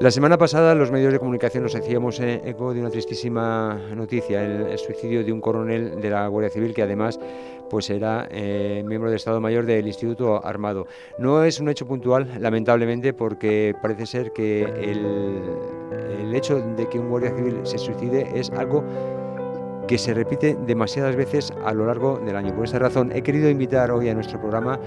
La semana pasada los medios de comunicación nos hacíamos eco de una tristísima noticia, el suicidio de un coronel de la Guardia Civil que además pues era miembro del Estado Mayor del Instituto Armado. No es un hecho puntual, lamentablemente, porque parece ser que el hecho de que un Guardia Civil se suicide es algo que se repite demasiadas veces a lo largo del año. Por esta razón he querido invitar hoy a nuestro programa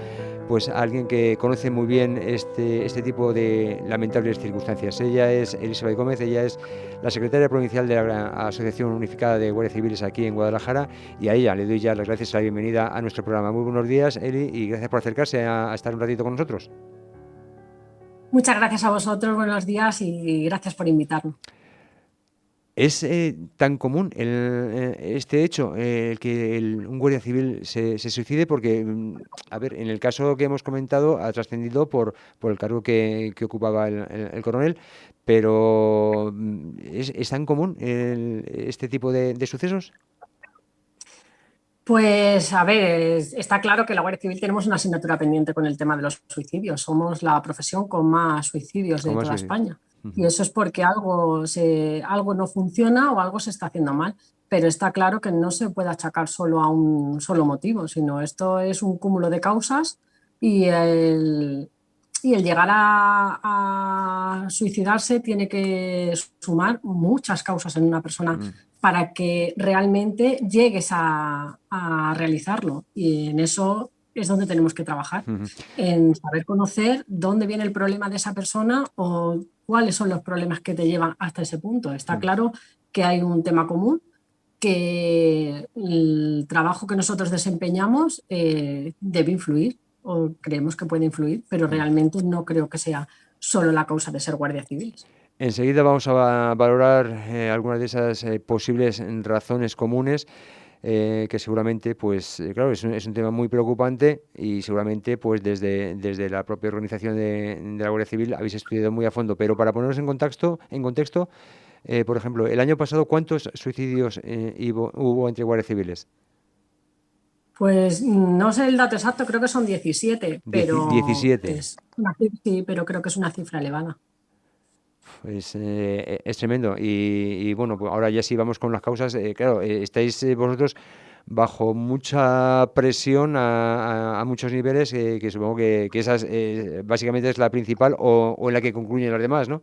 pues a alguien que conoce muy bien este tipo de lamentables circunstancias. Ella es Elizabeth Gómez, ella es la secretaria provincial de la Asociación Unificada de Guardias Civiles aquí en Guadalajara, y a ella le doy ya las gracias y la bienvenida a nuestro programa. Muy buenos días, Eli, y gracias por acercarse a estar un ratito con nosotros. Muchas gracias a vosotros, buenos días y gracias por invitarme. ¿Es tan común este hecho, que un guardia civil se suicide? Porque, a ver, en el caso que hemos comentado ha trascendido por el cargo que ocupaba el coronel, pero ¿es tan común este tipo de sucesos? Pues a ver, está claro que en la Guardia Civil tenemos una asignatura pendiente con el tema de los suicidios. Somos la profesión con más suicidios de ¿Cómo ha toda sucedido? España. Y Ujú. eso es porque algo no funciona o algo se está haciendo mal. Pero está claro que no se puede achacar solo a un solo motivo, sino esto es un cúmulo de causas y y el llegar a suicidarse tiene que sumar muchas causas en una persona Mm. para que realmente llegues a realizarlo. Y en eso es donde tenemos que trabajar, Ujú. en saber conocer dónde viene el problema de esa persona o cuáles son los problemas que te llevan hasta ese punto. Está Mm. claro que hay un tema común, que el trabajo que nosotros desempeñamos debe influir o creemos que puede influir, pero Mm. realmente no creo que sea solo la causa de ser guardias civiles. Enseguida vamos a valorar algunas de esas posibles razones comunes, que seguramente, pues claro, es un tema muy preocupante, y seguramente pues desde la propia organización de la Guardia Civil habéis estudiado muy a fondo. Pero para ponernos en contexto, por ejemplo, el año pasado, ¿cuántos suicidios hubo entre guardias civiles? Pues no sé el dato exacto, creo que son 17, pero 17. sí, pero creo que es una cifra elevada. Pues es tremendo. Bueno, pues ahora ya sí vamos con las causas. Claro, estáis vosotros bajo mucha presión a muchos niveles, que supongo que esa básicamente es la principal, o en la que concluyen las demás, ¿no?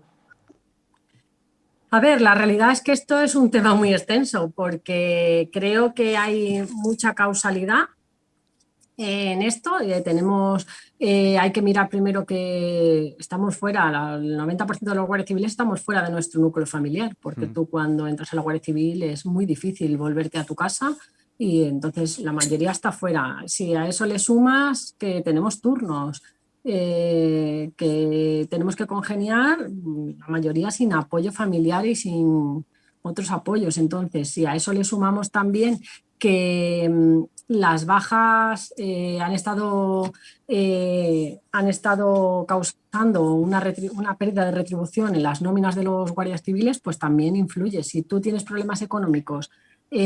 A ver, la realidad es que esto es un tema muy extenso porque creo que hay mucha causalidad en esto. Hay que mirar primero que estamos fuera, el 90% de los guardias civiles estamos fuera de nuestro núcleo familiar, porque Mm. tú cuando entras a la Guardia Civil es muy difícil volverte a tu casa y entonces la mayoría está fuera. Si a eso le sumas que tenemos turnos, que tenemos que congeniar, la mayoría sin apoyo familiar y sin otros apoyos. Entonces, si a eso le sumamos también que las bajas han estado causando una pérdida de retribución en las nóminas de los guardias civiles, pues también influye. Si tú tienes problemas económicos,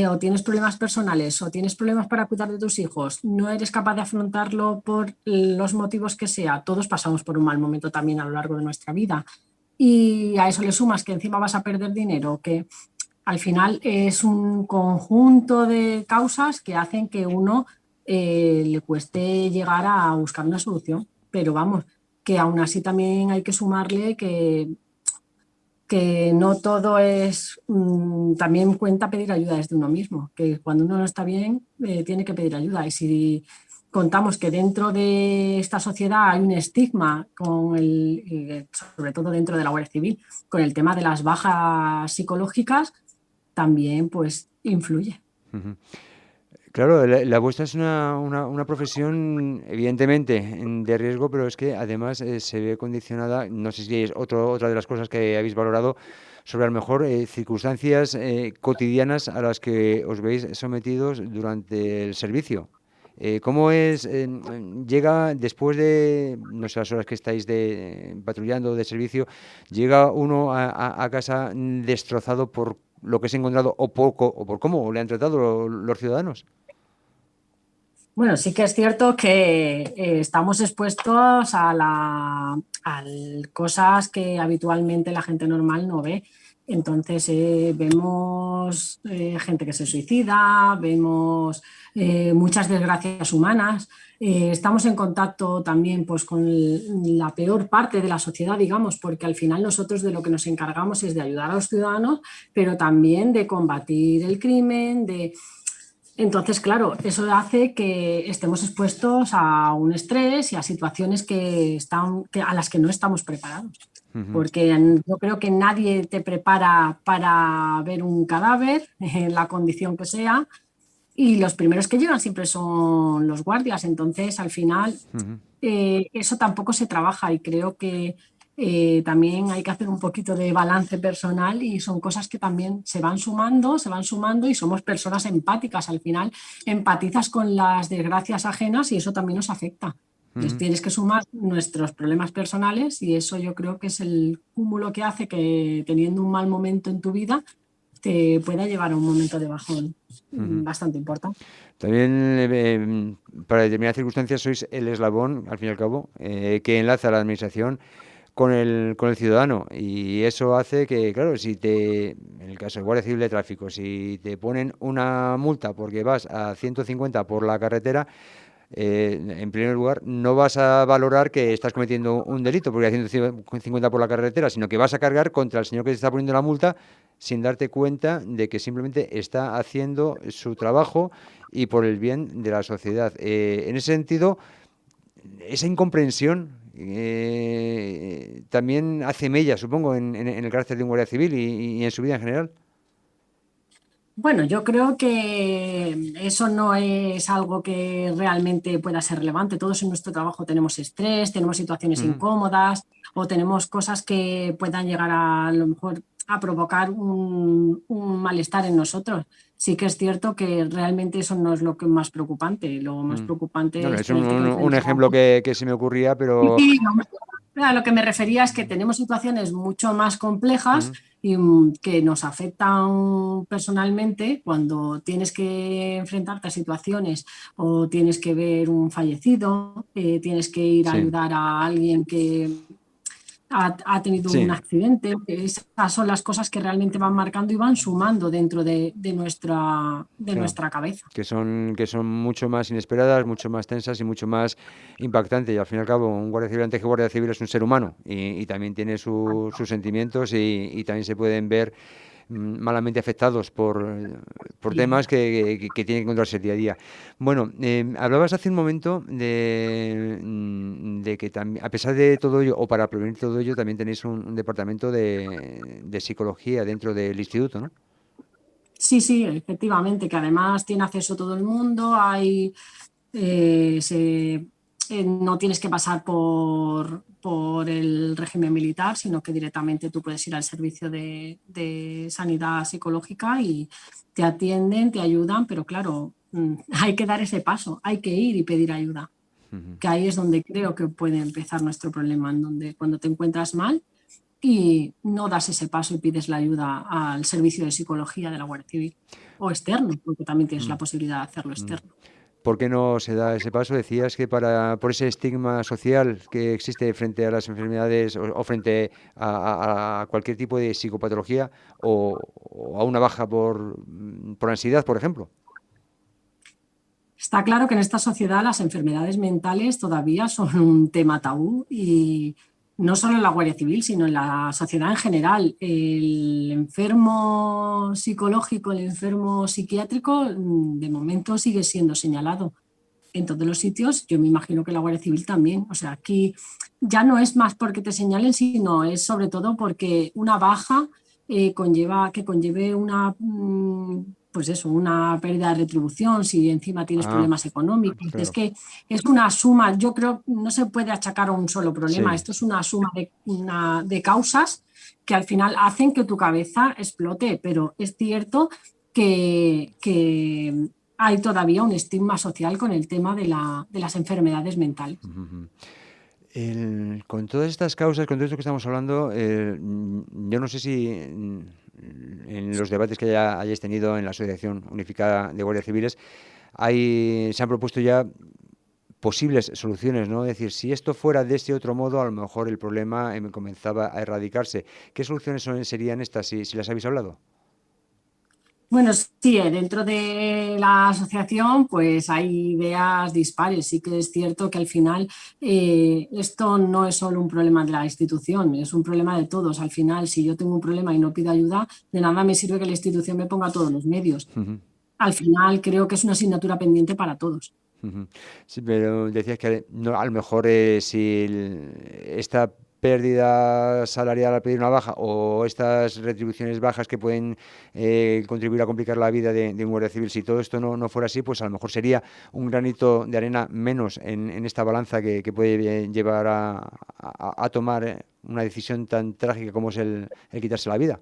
o tienes problemas personales o tienes problemas para cuidar de tus hijos, no eres capaz de afrontarlo por los motivos que sea, todos pasamos por un mal momento también a lo largo de nuestra vida. Y a eso le sumas que encima vas a perder dinero, que al final es un conjunto de causas que hacen que uno le cueste llegar a buscar una solución. Pero vamos, que aún así también hay que sumarle que no todo es, también cuenta pedir ayuda desde uno mismo, que cuando uno no está bien tiene que pedir ayuda. Y si contamos que dentro de esta sociedad hay un estigma sobre todo dentro de la Guardia Civil, con el tema de las bajas psicológicas, también pues influye. Ujú. Claro, la vuestra es una profesión evidentemente de riesgo, pero es que además se ve condicionada, no sé si es otra de las cosas que habéis valorado, sobre a lo mejor circunstancias cotidianas a las que os veis sometidos durante el servicio. ¿Cómo llega después de, no sé, las horas que estáis patrullando de servicio, llega uno a casa destrozado por lo que se ha encontrado, o por cómo le han tratado los ciudadanos? Bueno, sí que es cierto que estamos expuestos a cosas que habitualmente la gente normal no ve. Entonces, vemos gente que se suicida, vemos muchas desgracias humanas. Estamos en contacto también, pues, con la peor parte de la sociedad, digamos, porque al final nosotros de lo que nos encargamos es de ayudar a los ciudadanos, pero también de combatir el crimen, de... Entonces, claro, eso hace que estemos expuestos a un estrés y a situaciones a las que no estamos preparados. Ujú. Porque yo creo que nadie te prepara para ver un cadáver, en la condición que sea, y los primeros que llegan siempre son los guardias. Entonces, al final, Ujú. eso tampoco se trabaja y creo que también hay que hacer un poquito de balance personal y son cosas que también se van sumando y somos personas empáticas. Al final, empatizas con las desgracias ajenas y eso también nos afecta. Entonces, Ujú. tienes que sumar nuestros problemas personales y eso yo creo que es el cúmulo que hace que teniendo un mal momento en tu vida te pueda llevar a un momento de bajón Ujú. bastante importante. También, para determinadas circunstancias, sois el eslabón, al fin y al cabo, que enlaza a la administración con el ciudadano. Y eso hace que, claro, en el caso de Guardia Civil de Tráfico, si te ponen una multa porque vas a 150 por la carretera, en primer lugar, no vas a valorar que estás cometiendo un delito porque a 150 por la carretera, sino que vas a cargar contra el señor que te está poniendo la multa sin darte cuenta de que simplemente está haciendo su trabajo y por el bien de la sociedad. En ese sentido, esa incomprensión también hace mella, supongo, en el carácter de un guardia civil y en su vida en general. Bueno, yo creo que eso no es algo que realmente pueda ser relevante. Todos en nuestro trabajo tenemos estrés, tenemos situaciones Ujú. incómodas o tenemos cosas que puedan llegar a lo mejor a provocar un malestar en nosotros. Sí que es cierto que realmente eso no es lo que más preocupante. Lo más Mm. preocupante Bueno, es es tenerte que un enfrentar. ejemplo que se me ocurría, pero... Sí, a lo que me refería es que tenemos situaciones mucho más complejas Ujú. y que nos afectan personalmente cuando tienes que enfrentarte a situaciones o tienes que ver un fallecido, tienes que ir a Sí, ayudar a alguien que ha tenido un sí. accidente. Esas son las cosas que realmente van marcando y van sumando dentro de Claro, nuestra cabeza. que son mucho más inesperadas, mucho más tensas y mucho más impactantes. Y al fin y al cabo, un guardia civil, antes que guardia civil, es un ser humano y también tiene sus sentimientos y también se pueden ver malamente afectados por temas que tienen que encontrarse día a día. Bueno, hablabas hace un momento de que también, a pesar de todo ello, o para prevenir todo ello, también tenéis un departamento de psicología dentro del instituto, ¿no? Sí, sí, efectivamente, que además tiene acceso todo el mundo, no tienes que pasar por el régimen militar, sino que directamente tú puedes ir al servicio de sanidad psicológica y te atienden, te ayudan, pero claro, hay que dar ese paso, hay que ir y pedir ayuda, Ujú. que ahí es donde creo que puede empezar nuestro problema, en donde cuando te encuentras mal y no das ese paso y pides la ayuda al servicio de psicología de la Guardia Civil o externo, porque también tienes Mm. la posibilidad de hacerlo Mm. externo. ¿Por qué no se da ese paso? Decías que por ese estigma social que existe frente a las enfermedades o frente a cualquier tipo de psicopatología o a una baja por ansiedad, por ejemplo. Está claro que en esta sociedad las enfermedades mentales todavía son un tema tabú y no solo en la Guardia Civil, sino en la sociedad en general. El enfermo psicológico, el enfermo psiquiátrico, de momento sigue siendo señalado en todos los sitios. Yo me imagino que la Guardia Civil también. O sea, aquí ya no es más porque te señalen, sino es sobre todo porque una baja conlleve pues eso, una pérdida de retribución, si encima tienes Ah, problemas económicos. Es claro. que es una suma, yo creo, no se puede achacar a un solo problema, Sí. esto es una suma de causas que al final hacen que tu cabeza explote, pero es cierto que hay todavía un estigma social con el tema de las enfermedades mentales. Ujú. Con todas estas causas, con todo esto que estamos hablando, yo no sé si en los debates que hayáis tenido en la Asociación Unificada de Guardias Civiles se han propuesto ya posibles soluciones, ¿no? Es decir, si esto fuera de este otro modo, a lo mejor el problema comenzaba a erradicarse. ¿Qué soluciones serían estas, si las habéis hablado? Bueno, sí, dentro de la asociación pues hay ideas dispares. Sí que es cierto que al final esto no es solo un problema de la institución, es un problema de todos. Al final, si yo tengo un problema y no pido ayuda, de nada me sirve que la institución me ponga todos los medios. Ujú, Al final creo que es una asignatura pendiente para todos. ujú. Sí, pero decías que no, a lo mejor si esta pérdida salarial al pedir una baja o estas retribuciones bajas que pueden contribuir a complicar la vida de un guardia civil, si todo esto no fuera así, pues a lo mejor sería un granito de arena menos en esta balanza que puede llevar a tomar una decisión tan trágica como es el quitarse la vida.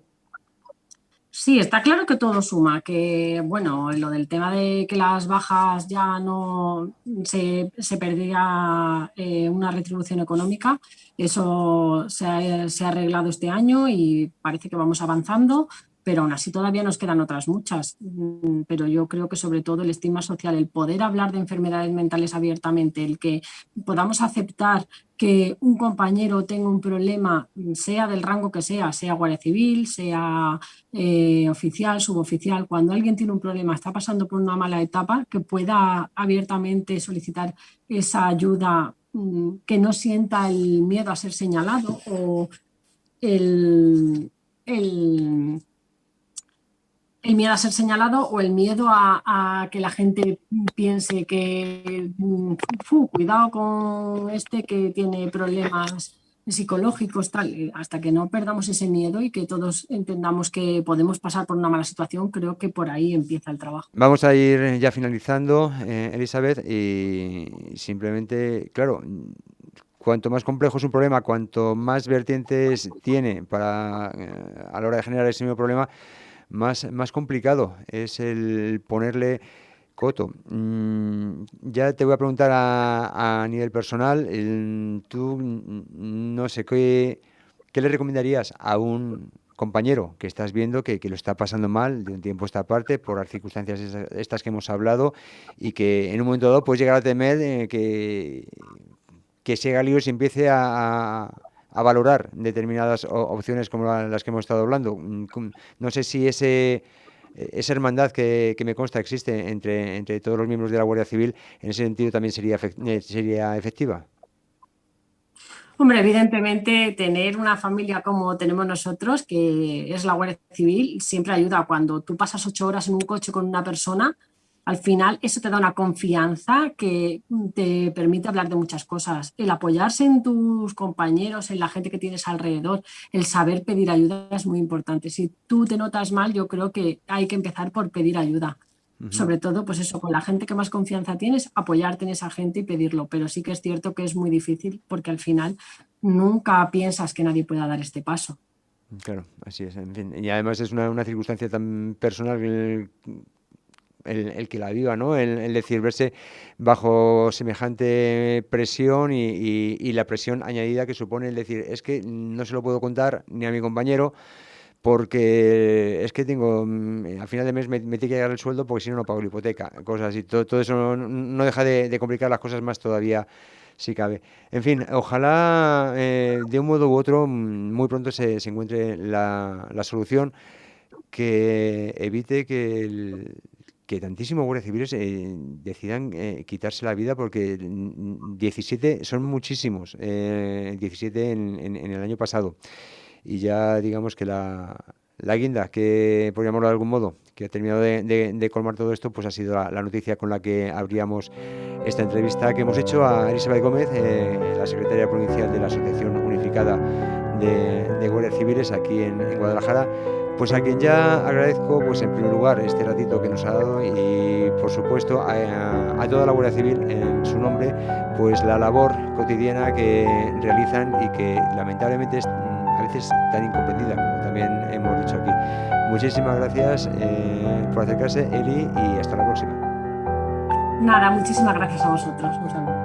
Sí, está claro que todo suma, que bueno, lo del tema de que las bajas ya no se perdía una retribución económica, eso se ha arreglado este año y parece que vamos avanzando, pero aún así todavía nos quedan otras muchas. Pero yo creo que sobre todo el estigma social, el poder hablar de enfermedades mentales abiertamente, el que podamos aceptar que un compañero tenga un problema, sea del rango que sea guardia civil, sea oficial, suboficial, cuando alguien tiene un problema, está pasando por una mala etapa, que pueda abiertamente solicitar esa ayuda, que no sienta el miedo a ser señalado o el, el, el miedo a ser señalado o el miedo a que la gente piense que cuidado con este que tiene problemas psicológicos, tal, hasta que no perdamos ese miedo y que todos entendamos que podemos pasar por una mala situación, creo que por ahí empieza el trabajo. Vamos a ir ya finalizando, Elizabeth, y simplemente, claro, cuanto más complejo es un problema, cuanto más vertientes tiene a la hora de generar ese mismo problema, más complicado es el ponerle coto. Ya te voy a preguntar a nivel personal, tú no sé qué le recomendarías a un compañero que estás viendo que lo está pasando mal de un tiempo a esta parte por las circunstancias estas que hemos hablado y que en un momento dado puedes llegar a temer que ese galio se empiece a valorar determinadas opciones como las que hemos estado hablando. No sé si esa hermandad que me consta existe entre todos los miembros de la Guardia Civil, en ese sentido también sería efectiva. Hombre, evidentemente tener una familia como tenemos nosotros, que es la Guardia Civil, siempre ayuda. Cuando tú pasas 8 horas en un coche con una persona, al final eso te da una confianza que te permite hablar de muchas cosas. El apoyarse en tus compañeros, en la gente que tienes alrededor, el saber pedir ayuda es muy importante. Si tú te notas mal, yo creo que hay que empezar por pedir ayuda. Ujú. Sobre todo, pues eso, con la gente que más confianza tienes, apoyarte en esa gente y pedirlo. Pero sí que es cierto que es muy difícil porque al final nunca piensas que nadie pueda dar este paso. Claro, así es. En fin, y además es una circunstancia tan personal el que la viva, ¿no? El decir, verse bajo semejante presión y la presión añadida que supone el decir, es que no se lo puedo contar ni a mi compañero porque es que tengo, al final de mes me tiene que llegar el sueldo porque si no, no pago la hipoteca, cosas así. Todo eso no deja de complicar las cosas más todavía, si cabe. En fin, ojalá de un modo u otro muy pronto se encuentre la solución que evite que tantísimos guardias civiles decidan quitarse la vida porque 17 son muchísimos, 17 en el año pasado. Y ya digamos que la guinda, que por llamarlo de algún modo, que ha terminado de colmar todo esto, pues ha sido la noticia con la que abríamos esta entrevista que hemos hecho a Elizabeth Gómez, la secretaria provincial de la Asociación Unificada de Guardias Civiles aquí en Guadalajara, pues a quien ya agradezco, pues en primer lugar, este ratito que nos ha dado y, por supuesto, a toda la Guardia Civil en su nombre, pues la labor cotidiana que realizan y que lamentablemente es a veces tan incomprendida, como también hemos dicho aquí. Muchísimas gracias por acercarse, Eli, y hasta la próxima. Nada, muchísimas gracias a vosotros. Un saludo.